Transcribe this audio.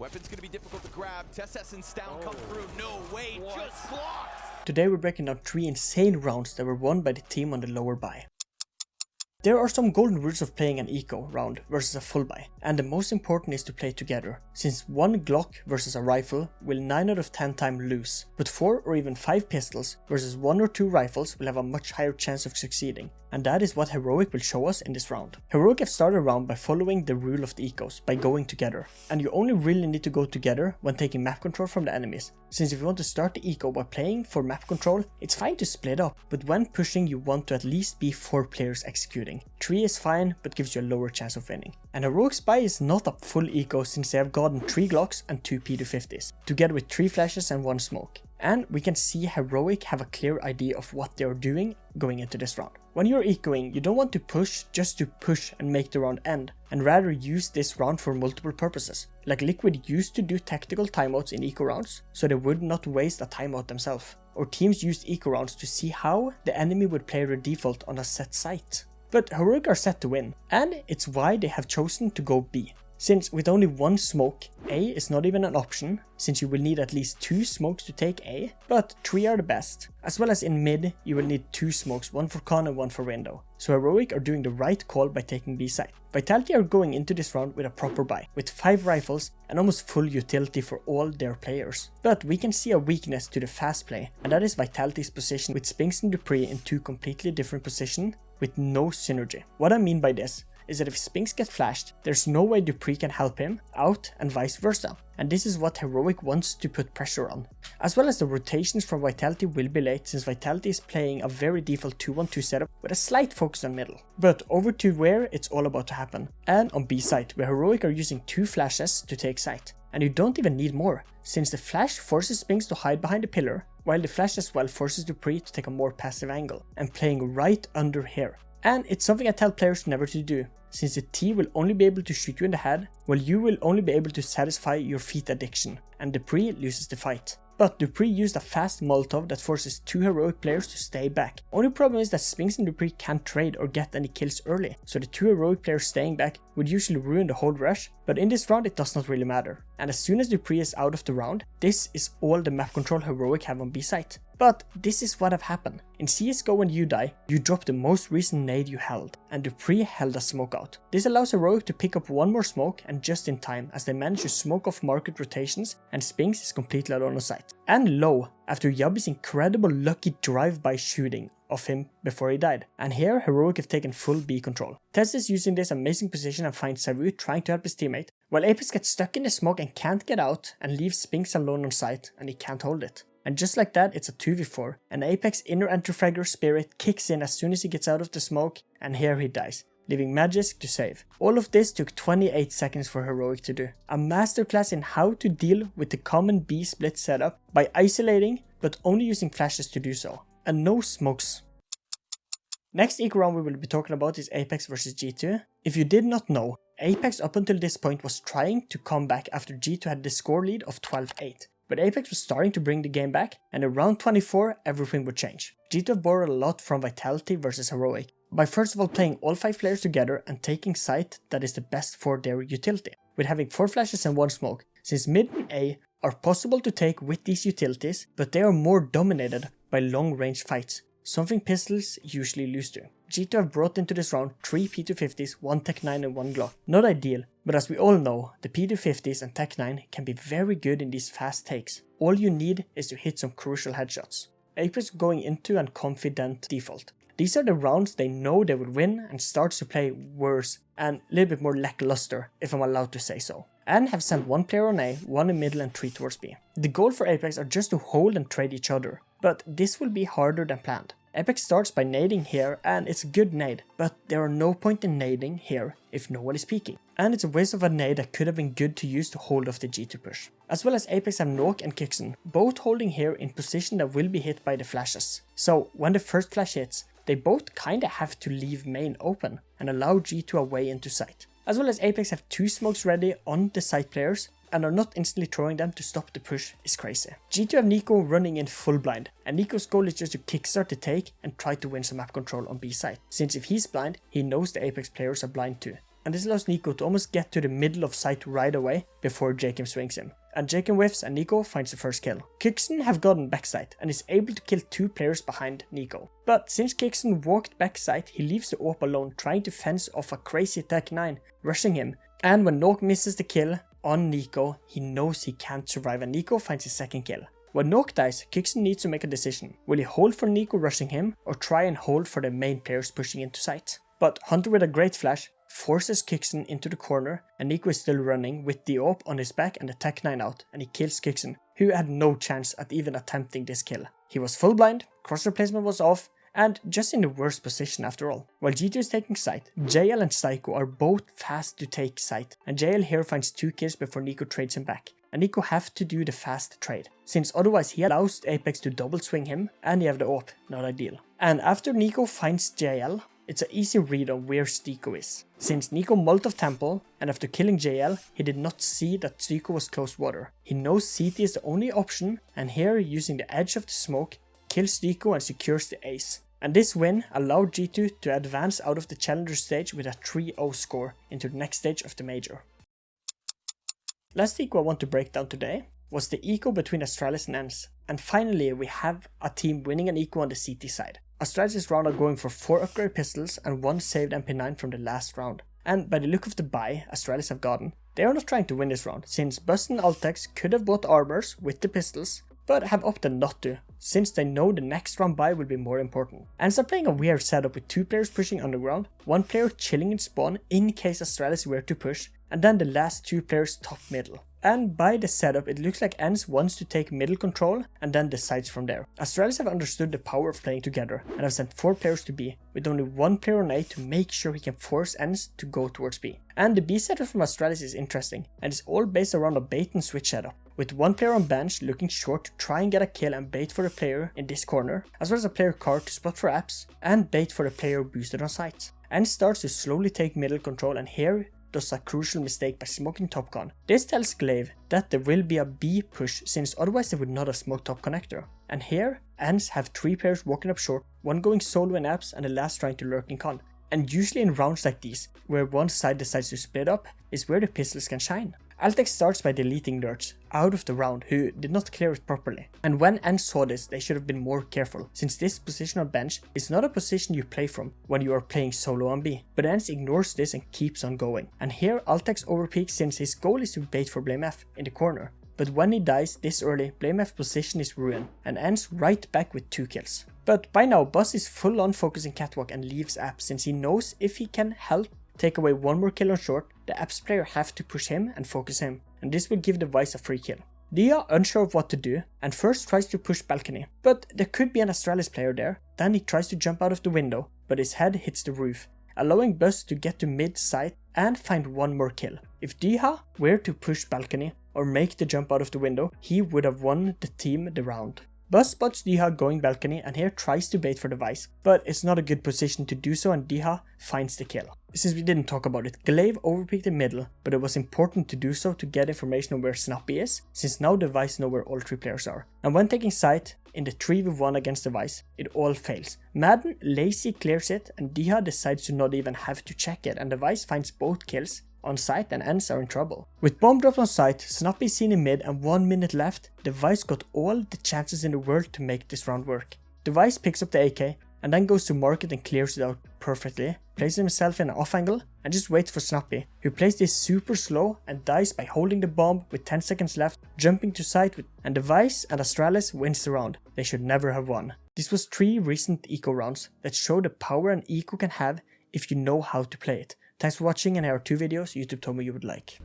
Weapon's gonna be difficult to grab. Tessessen's down, come through. No way, just blocked. Today we're breaking down 3 insane rounds that were won by the team on the lower buy. There are some golden rules of playing an eco round versus a full buy, and the most important is to play together, since one Glock versus a rifle will 9 out of 10 times lose, but 4 or even 5 pistols versus 1 or 2 rifles will have a much higher chance of succeeding, and that is what Heroic will show us in this round. Heroic have started a round by following the rule of the ecos, by going together, and you only really need to go together when taking map control from the enemies, since if you want to start the eco by playing for map control, it's fine to split up, but when pushing you want to at least be 4 players executing. 3 is fine, but gives you a lower chance of winning. And Heroic's buy is not a full eco since they have gotten 3 Glocks and 2 P250s, together with 3 flashes and 1 smoke. And we can see Heroic have a clear idea of what they are doing going into this round. When you're ecoing, you don't want to push just to push and make the round end, and rather use this round for multiple purposes. Like Liquid used to do tactical timeouts in eco rounds, so they would not waste a timeout themselves. Or teams used eco rounds to see how the enemy would play their default on a set site. But Heroic are set to win, and it's why they have chosen to go B. Since with only 1 smoke, A is not even an option, since you will need at least 2 smokes to take A, but 3 are the best. As well as in mid, you will need 2 smokes, 1 for con and 1 for window. So Heroic are doing the right call by taking B side. Vitality are going into this round with a proper buy, with 5 rifles and almost full utility for all their players. But we can see a weakness to the fast play, and that is Vitality's position with Spinks and Dupree in 2 completely different positions with no synergy. What I mean by this is that if Spinks gets flashed, there's no way Dupree can help him out and vice versa. And this is what Heroic wants to put pressure on. As well as the rotations from Vitality will be late, since Vitality is playing a very default 2-1-2 setup with a slight focus on middle. But over to where it's all about to happen, and on B site, where Heroic are using 2 flashes to take site. And you don't even need more, since the flash forces Spinks to hide behind the pillar, while the flash as well forces Dupree to take a more passive angle, and playing right under here. And it's something I tell players never to do, since the T will only be able to shoot you in the head, while you will only be able to satisfy your feet addiction, and Dupree loses the fight. But Dupree used a fast Molotov that forces 2 Heroic players to stay back. Only problem is that Spinks and Dupree can't trade or get any kills early, so the 2 Heroic players staying back would usually ruin the whole rush, but in this round it does not really matter. And as soon as Dupree is out of the round, this is all the map control Heroic have on B site. But this is what have happened. In CSGO when you die, you drop the most recent nade you held, and Dupree held a smoke out. This allows Heroic to pick up 1 more smoke, and just in time, as they manage to smoke off market rotations, and Spinks is completely alone on site. And low, after Yubby's incredible lucky drive-by shooting of him before he died. And here Heroic have taken full B control. Tess is using this amazing position and finds Savu trying to help his teammate, while Apeks gets stuck in the smoke and can't get out, and leaves Spinks alone on site, and he can't hold it. And just like that, it's a 2v4, and Apeks' inner anti-fragger spirit kicks in as soon as he gets out of the smoke, and here he dies, leaving Magisk to save. All of this took 28 seconds for Heroic to do. A masterclass in how to deal with the common B split setup by isolating, but only using flashes to do so, and no smokes. Next eco round we will be talking about is Apeks vs G2. If you did not know, Apeks up until this point was trying to come back after G2 had the score lead of 12-8. But Apeks was starting to bring the game back, and in round 24 everything would change. G2 borrowed a lot from Vitality versus Heroic, by first of all playing all 5 players together and taking site that is the best for their utility, with having 4 flashes and 1 smoke, since mid and A are possible to take with these utilities, but they are more dominated by long range fights, something pistols usually lose to. G2 have brought into this round 3 P250s, 1 Tech 9 and 1 Glock. Not ideal, but as we all know, the P250s and Tech 9 can be very good in these fast takes. All you need is to hit some crucial headshots. Apeks going into an confident default. These are the rounds they know they would win, and starts to play worse and a little bit more lackluster, if I'm allowed to say so. And have sent 1 player on A, 1 in middle and 3 towards B. The goal for Apeks are just to hold and trade each other, but this will be harder than planned. Apeks starts by nading here, and it's a good nade, but there are no point in nading here if no one is peeking. And it's a waste of a nade that could have been good to use to hold off the G2 push. As well as Apeks have Nok and Kixen, both holding here in position that will be hit by the flashes. So when the first flash hits, they both kinda have to leave main open and allow G2 a way into sight. As well as Apeks have 2 smokes ready on the site players, and are not instantly throwing them to stop the push is crazy. G2 have Nico running in full blind, and Nico's goal is just to kickstart the take and try to win some map control on B side, since if he's blind, he knows the Apeks players are blind too. and this allows Nico to almost get to the middle of site right away before Jacob swings him. And Jacob whiffs and Nico finds the first kill. Kixen have gotten backside and is able to kill 2 players behind Nico. But since Kixen walked backside, he leaves the AWP alone trying to fence off a crazy Tech 9, rushing him. And when Nok misses the kill on Nico, he knows he can't survive and Nico finds his second kill. When Nok dies, Kixen needs to make a decision. Will he hold for Nico rushing him or try and hold for the main players pushing into site? But Hunter with a great flash forces Kixen into the corner and Nico is still running with the AWP on his back and the Tech 9 out, and he kills Kixen, who had no chance at even attempting this kill. He was full blind, cross replacement was off, and just in the worst position after all. While G2 is taking site, JL and Psycho are both fast to take site, and JL here finds 2 kills before Nico trades him back. And Nico have to do the fast trade, since otherwise he allows Apeks to double swing him and he have the AWP, not ideal. And after Nico finds JL, it's an easy read on where Stiko is, since Nico Molotov Temple, and after killing JL, he did not see that Stiko was close water. He knows CT is the only option, and here using the edge of the smoke, kills Stiko and secures the ace. And this win allowed G2 to advance out of the challenger stage with a 3-0 score into the next stage of the major. Last eco I want to break down today was the eco between Astralis and ENCE, and finally we have a team winning an eco on the CT side. Astralis round are going for 4 upgrade pistols and 1 saved MP9 from the last round. And by the look of the buy Astralis have gotten, they are not trying to win this round, since Bust and Altex could have bought armors with the pistols, but have opted not to, since they know the next round buy will be more important. ENCE are playing a weird setup with 2 players pushing underground, 1 player chilling in spawn in case Astralis were to push, and then the last 2 players top middle. And by the setup, it looks like ENCE wants to take middle control and then decides from there. Astralis have understood the power of playing together and have sent 4 players to B, with only 1 player on A to make sure he can force ENCE to go towards B. And the B setup from Astralis is interesting, and it's all based around a bait and switch setup, with 1 player on bench looking short to try and get a kill and bait for the player in this corner, as well as a player card to spot for apps and bait for the player boosted on site. ENCE starts to slowly take middle control, and here does a crucial mistake by smoking top con. This tells Glaive that there will be a B push, since otherwise they would not have smoked top connector. And here, ENCE have 3 players walking up short, 1 going solo in apps and the last trying to lurk in con. And usually in rounds like these, where one side decides to split up, is where the pistols can shine. Altex starts by deleting lurks out of the round who did not clear it properly. And when ENCE saw this, they should have been more careful, since this position on bench is not a position you play from when you are playing solo on B. But ENCE ignores this and keeps on going. And here Altex overpeaks, since his goal is to bait for BlameF in the corner. But when he dies this early, BlameF's position is ruined, and ENCE right back with 2 kills. But by now, Buzz is full on focusing catwalk and leaves apps, since he knows if he can help take away 1 more kill on short, the apps player have to push him and focus him, and this will give the Vice a free kill. Dia, unsure of what to do, and first tries to push balcony, but there could be an Astralis player there. Then he tries to jump out of the window, but his head hits the roof, allowing Buzz to get to mid site and find 1 more kill. If Dia were to push balcony or make the jump out of the window, he would have won the team the round. Buzz spots Diha going balcony and here tries to bait for the Vice, but it's not a good position to do so and Diha finds the kill. Since we didn't talk about it, Glaive overpeaked the middle, but it was important to do so to get information on where Snappy is, since now the Vice know where all 3 players are. And when taking site in the 3v1 against the Vice, it all fails. Madden lazy clears it and Diha decides to not even have to check it, and the Vice finds both kills on site and ENCE are in trouble. With bomb drops on site, Snappy seen in mid and 1 minute left, the Vice got all the chances in the world to make this round work. The Vice picks up the AK and then goes to market and clears it out perfectly, places himself in an off angle and just waits for Snappy, who plays this super slow and dies by holding the bomb with 10 seconds left, jumping to site and the Vice and Astralis wins the round. They should never have won. This was 3 recent eco rounds that show the power an eco can have if you know how to play it. Thanks for watching, and here are 2 videos YouTube told me you would like.